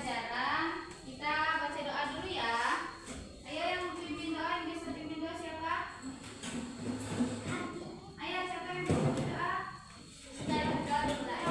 pelajaran. Kita baca doa dulu ya. Ayo yang mau pimpin doa, yang bisa pimpin doa siapa? Ayo siapa yang mau pimpin doa? Kita berdoa dulu lah.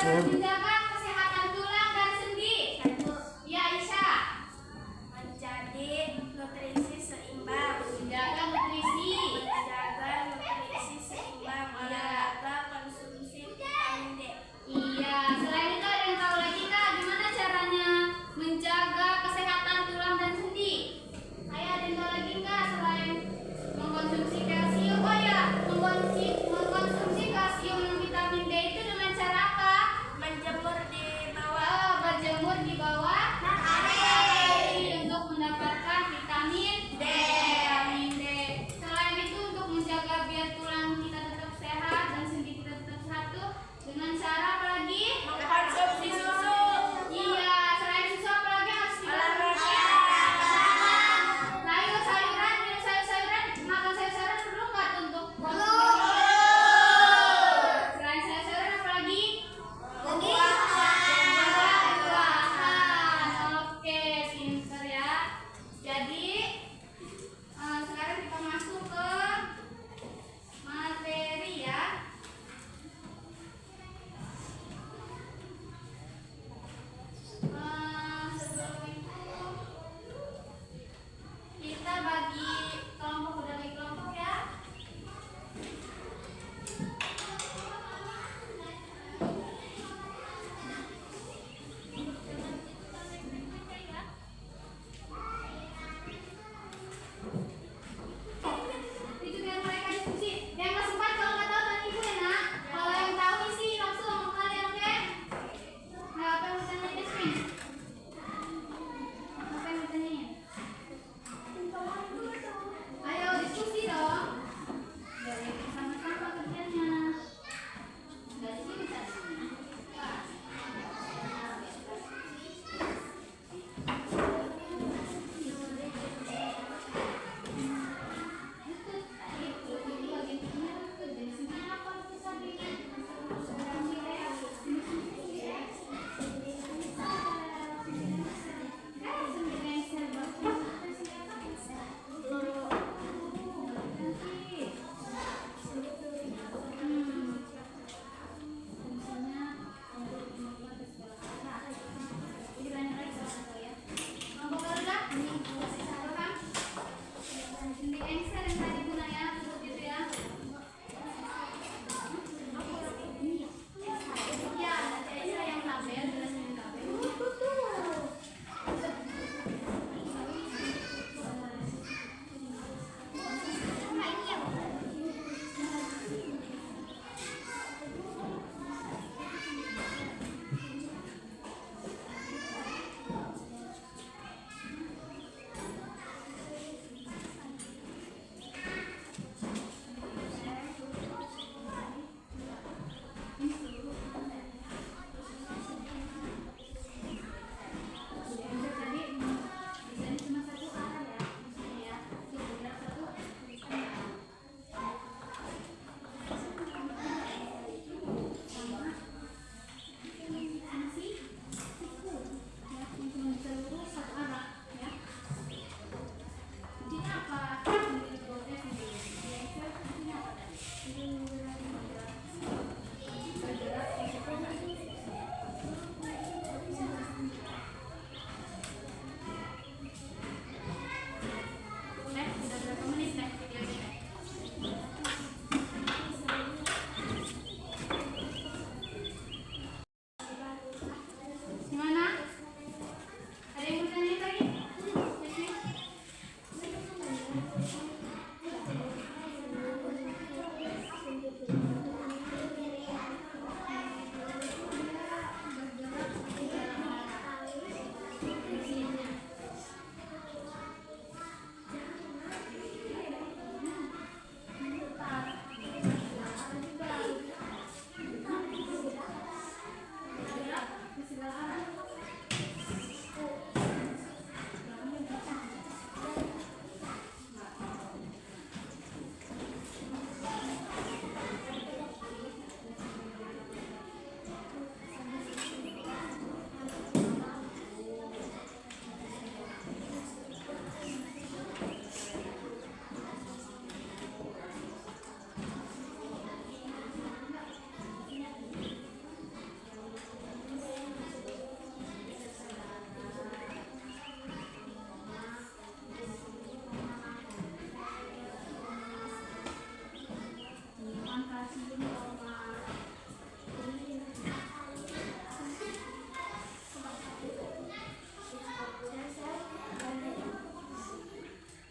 menjaga kesehatan tulang dan sendi. Ya, Aisyah. Menjadi nutrisi seimbang. Menjaga nutrisi. Menjaga nutrisi seimbang. Olahraga, konsumsi vitamin D. Iya, selain itu ada yang tahu lagi Kak, gimana caranya menjaga kesehatan tulang dan sendi? Ayo, ada yang tahu lagi nggak selain mengkonsumsi kalsium? Oh ya, mengkonsumsi kalsium dan vitamin D itu dengan cara apa? Menjemur di bawah. Oh, berjemur di bawah matahari untuk mendapatkan vitamin D. Vitamin D. Selain itu untuk menjaga biar tulang kita tetap sehat dan sendi kita tetap sehat tuh dengan cara apa lagi? Mengkonsumsi susu. Iya, selain susu apa lagi harus Olahraga. sayur-sayuran, minum sayur-sayuran, makan sayur-sayuran perlu nggak untuk konsumsi?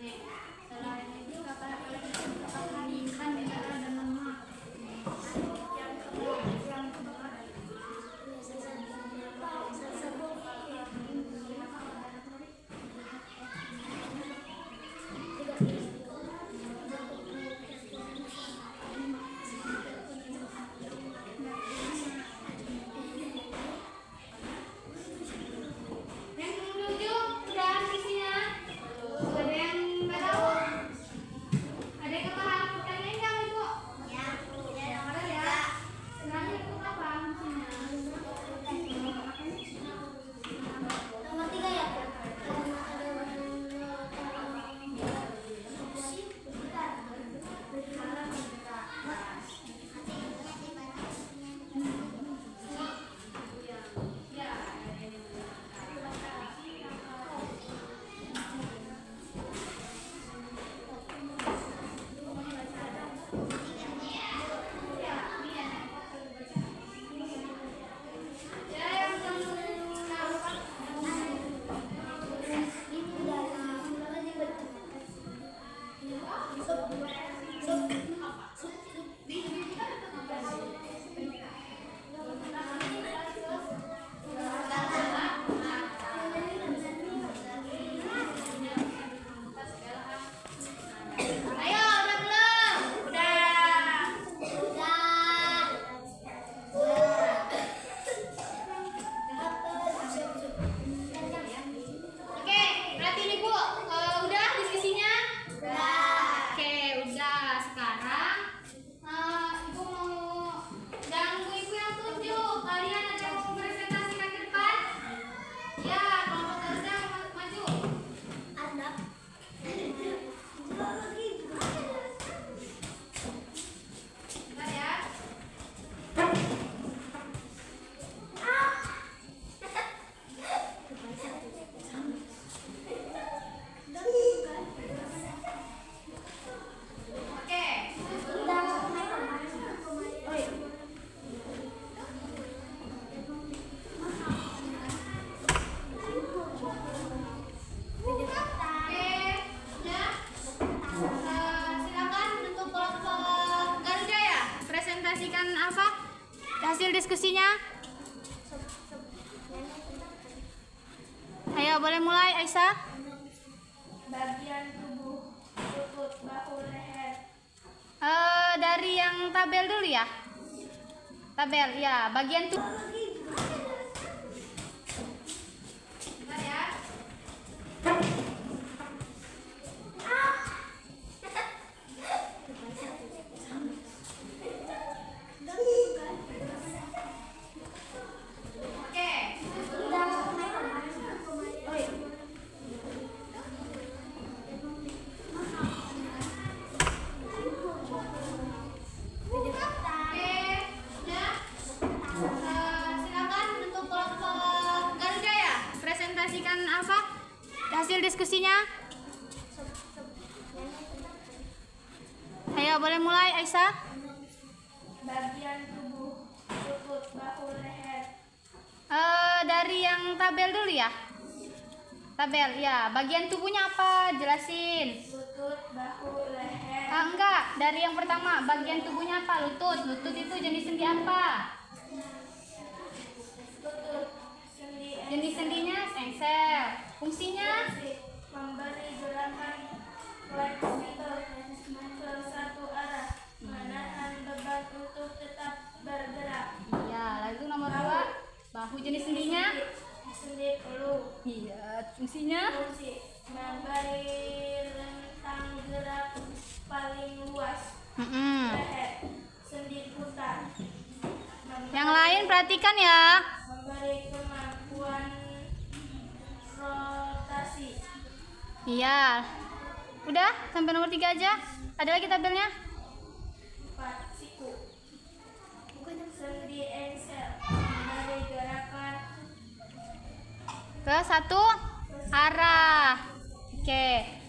Nih, selain itu apa lagi kan bicara ada nama. Yang menuju udah isinya. Ada yang nggak tahu? Ada yang kepaham pertanyaan nggak ibu? Ya. Ada ya. Sebenarnya itu apa fungsinya? Nomor 3 ya. Ya, ada yang Ayo, udah belum? Udah. Oke, berarti nih Bu, udah diskusinya? Oke, udah. Sekarang Ibu mau ganggu Ibu yang tunjuk. Kalian ada yang mau presentasikan ke depan? Ya, kelompok kerja maju. Ada. Bentar ya. Oke. Oke, udah. Silakan untuk kelompok Garuda ya. Presentasikan apa? Hasil diskusinya. Ayo, boleh mulai Aisyah. Bagian tubuh lutut, bahu, leher. Dari yang tabel dulu ya. Tabel, ya. Bagian tubuh. Bentar ya. Oke. Oke, udah. Silakan untuk kelompok Garuda ya. Presentasikan apa? Hasil diskusinya. Ayo, boleh mulai Aisyah. Bagian tubuh lutut, bahu, leher. Dari yang tabel dulu ya. Tabel, ya. Bagian tubuhnya apa? Jelasin. Lutut, bahu, leher. Enggak, dari yang pertama, bagian tubuhnya apa? Lutut. Lutut itu jenis sendi apa? Lutut, sendi, Jenis sendinya engsel. Fungsinya? memberi gerakan fleksibel ke satu arah, menahan beban untuk tetap bergerak. Iya, lalu nomor 2, bahu jenis sendinya? Sendi peluh. Iya, fungsinya? Fungsi memberi rentang gerak paling luas. Leher, sendi putar. Yang lain perhatikan ya. Memberi kemampuan rotasi. Iya. Udah, sampai nomor 3 aja. Ada lagi tabelnya? 4. Siku. Sendi engsel memberi gerakan Ke satu arah. Oke.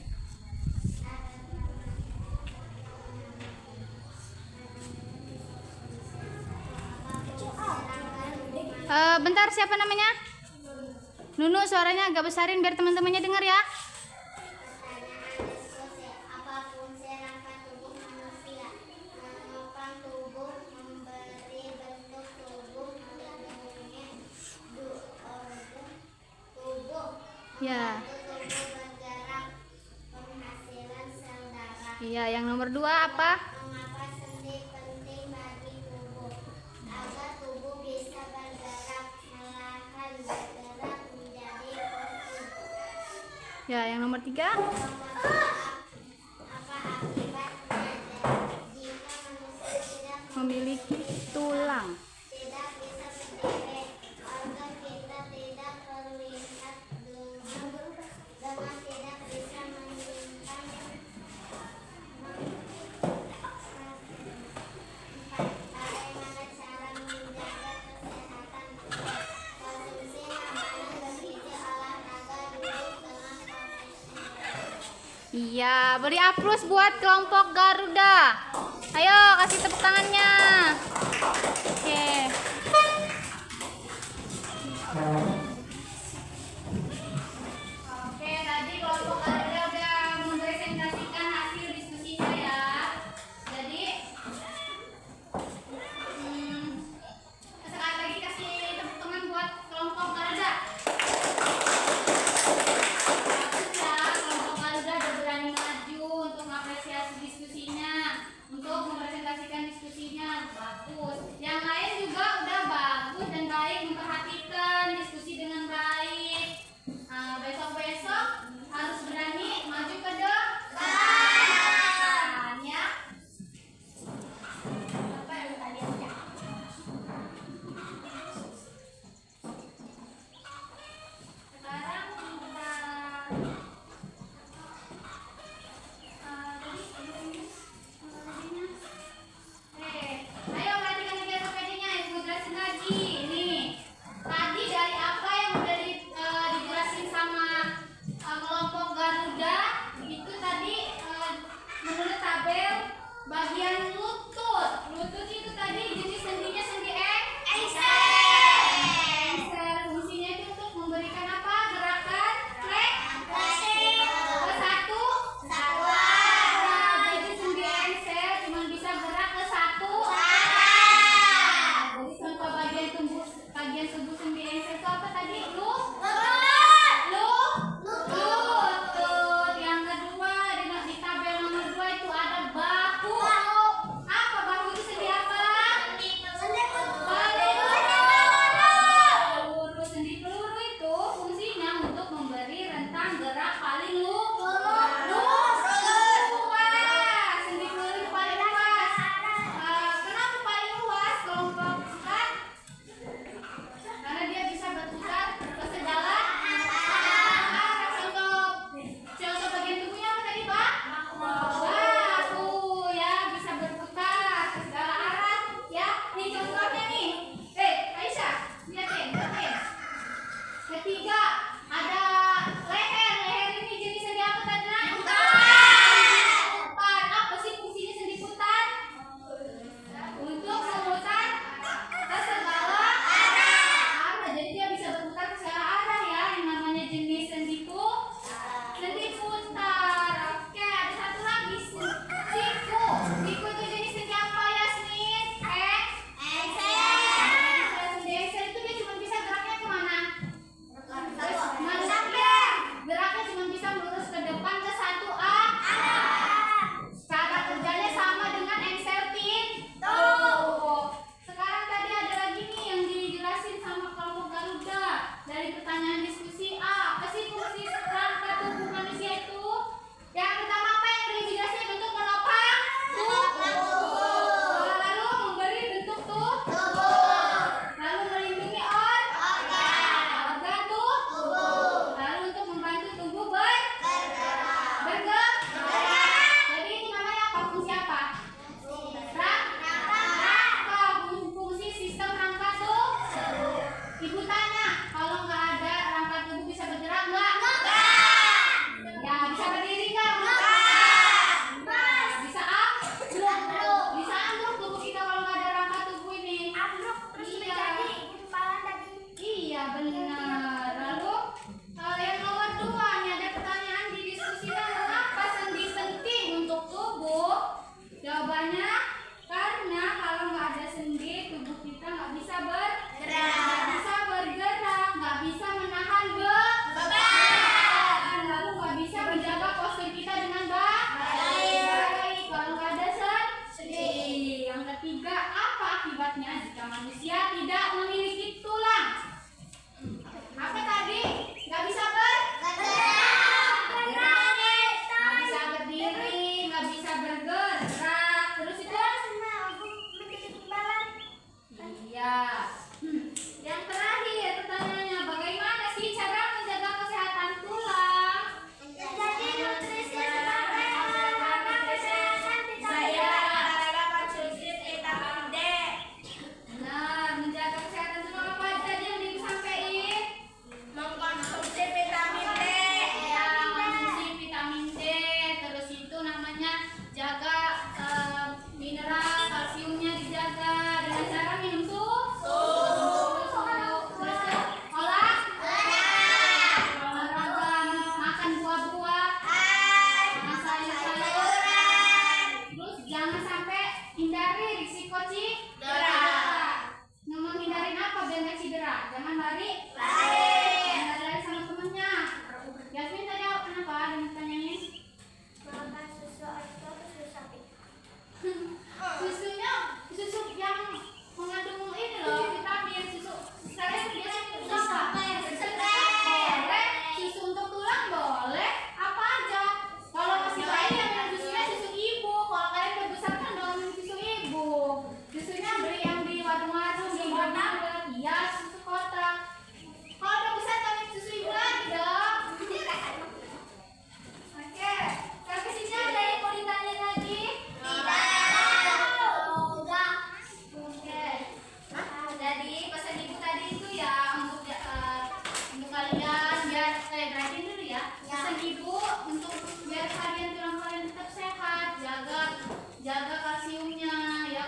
Bentar, siapa namanya? Nunu, suaranya agak besarin biar teman-temannya dengar ya. Pertanyaan diskusi. Apapun serangka tubuh manusia, menopang tubuh, memberi bentuk tubuh, melindungi organ tubuh, Ya. membantu tubuh bergerak, penghasilan sel darah. Iya, yang nomor 2 apa? Mengapa sendi penting bagi tubuh? Agar tubuh bisa bergerak, melahkan bergerak menjadi fosil. Ya, yang nomor 3. Apa akibatnya jika manusia tidak Memiliki tulang. tidak bisa berdiri? Organ kita tidak terlihat dengan tidak bisa menyimpan. Bagaimana cara menjaga kesehatan? Konsumsi makanan bergizi, olahraga, duduk dengan profesional. Iya, beri aplaus buat kelompok Garuda. Ayo, kasih tepuk tangannya. Oke. Oke, tadi kelompok Garuda udah mempresentasikan hasil diskusinya ya. Jadi, sekali lagi kasih tepuk tangan buat kelompok Garuda. Bagus ya, kelompok Garuda udah berani maju untuk mengapresiasi diskusinya, untuk ketiga, apa akibatnya jika manusia tidak memiliki tulang? Apa tadi? Nggak bisa nggak bisa berdiri, nggak bisa bergerak. Terus itu? Iya. Yang terakhir pertanyaannya, bagaimana sih cara menjaga kesehatan tulang? Benar, menjaga kesehatan tulang apa aja yang Ibu sampaikan? Mengkonsumsi vitamin D. Ya, konsumsi vitamin D. Terus itu namanya jaga mineral, kalsiumnya dijaga dengan cara minum susu. Terus olahraga, makan buah-buah, makan sayur-sayuran. Terus jangan sampai hindari risiko cedera. Menghindarin apa biar nggak cedera? Jangan lari sama temennya. Yasmin tadi kenapa dengan tanyain? Susu yang mengandung ini loh, vitamin. Susu saya biasanya susu apa? Boleh. Susu untuk tulang boleh. Apa aja? Kalau masih bayi yang minum susunya susu ibu. Kalau kalian udah besar kan jangan minum susu ibu. Susunya beli yang di warung-warung, di warung, iya susu kotak. Kalau udah besar kan minum susu ibu lagi dong. Oke, sampai sini ada yang mau ditanya lagi? Oke. Jadi pesan ibu tadi itu ya untuk kalian biar perhatiin dulu ya. Pesan ibu untuk biar kalian tulang kalian tetap sehat, jaga kalsiumnya ya,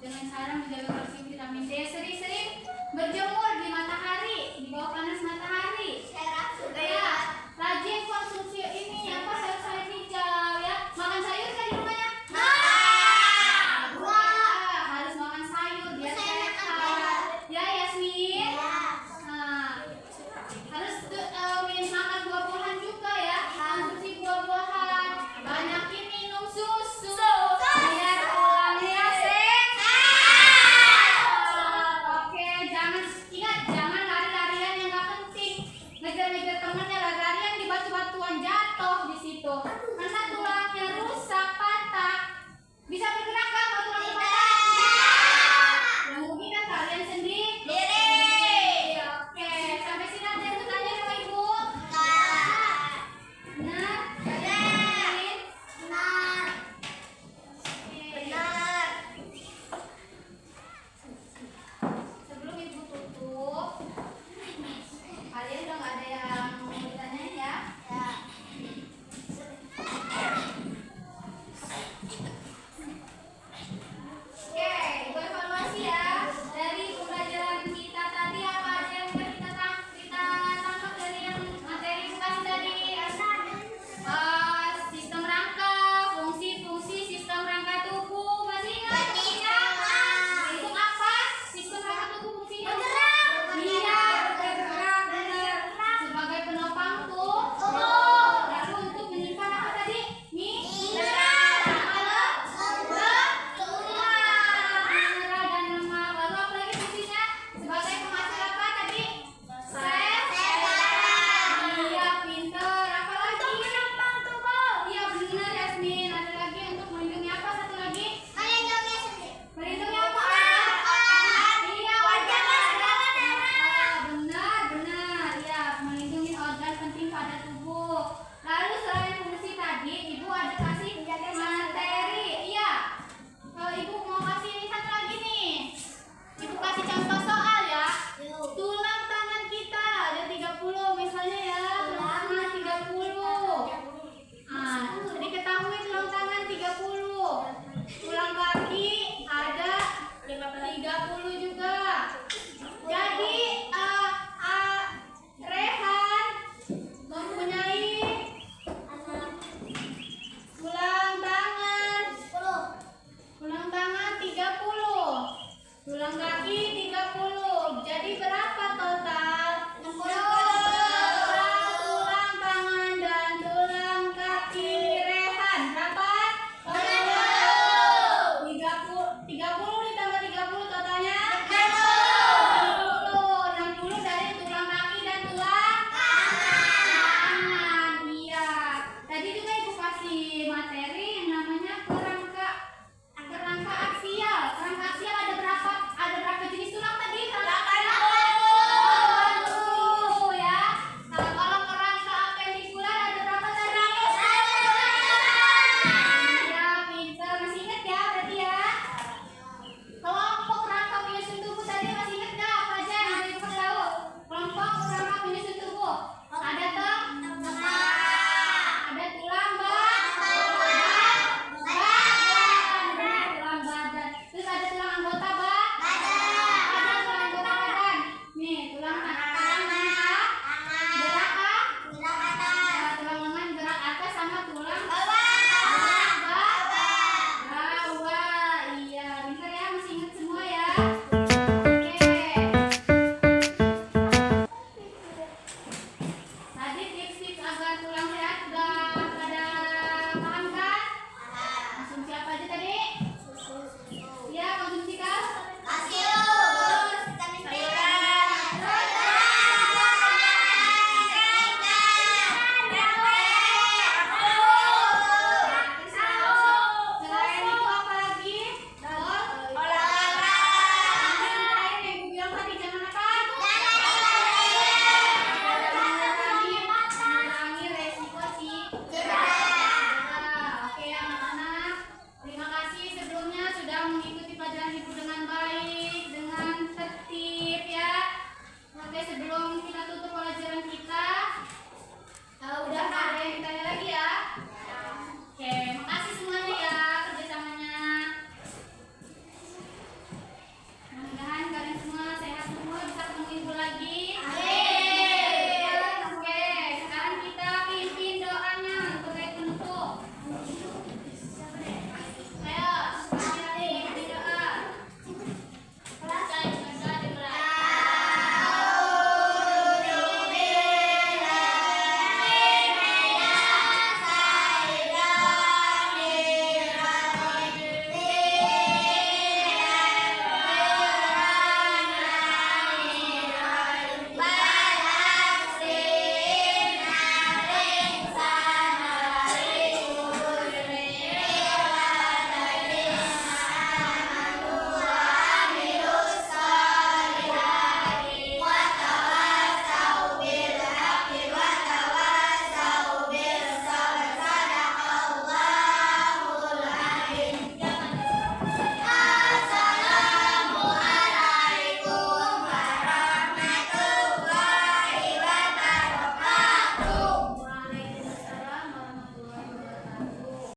dengan cara menjaga kalsium vitamin D, sering-sering berjemur di matahari, di bawah panas matahari. Ya, rajin konsumsi ini apa sayur-sayur hijau ya. Makan sayur kan di rumahnya? Harus makan sayur biar sehat. Ya Yasmin. Harus makan buah-buahan juga ya. Konsumsi buah-buahan. Banyakin minum susu. Biar tulangnya sehat. Oke, ingat jangan lari-larian yang nggak penting. Ngejar-ngejar temennya, lari-larian di batu-batuan jatuh di situ. Karena tulangnya rusak, patah. Bisa bergerak nggak kalau tulangnya patah? Yang rugi kan kalian sendiri. Oke, sampai sini ada yang bertanya sama ibu? Benar? Yakin? Sebelum ibu tutup, kalian udah nggak ada yang mau ditanyain ya? Oke, ibu evaluasi ya. Dari pembelajaran kita tadi apa aja yang udah kita tangkap dari yang materi ibu kasih tadi? Sistem rangka, fungsi-fungsi sistem rangka tubuh. Masih ingat fungsinya? Itu apa? Sistem rangka tubuh fungsinya? Iya, bergerak, benar. Sebagai penopang tubuh. Lalu untuk menyimpan apa tadi? Mineral dan lemak. Lalu apa lagi fungsinya? Sebagai penghasil apa tadi? Sel. Iya, pinter. Apa lagi? Iya, benar Yasmin. Ada lagi untuk melindungi apa? Satu lagi? Melindungi apa? Iya, benar. Ya, melindungi organ penting pada tubuh. Lalu selain fungsi tadi, ibu ada kasih materi. Iya. Kalau ibu mau kasih ini satu lagi nih. Ibu kasih contoh soal ya. Tulang tangan kita ada 30 misalnya ya. Tulang tangan 30. Diketahui tulang tangan 30. Tulang kaki ada 30 juga. Jadi Rehan mempunyai tulang tangan 30, tulang kaki 30,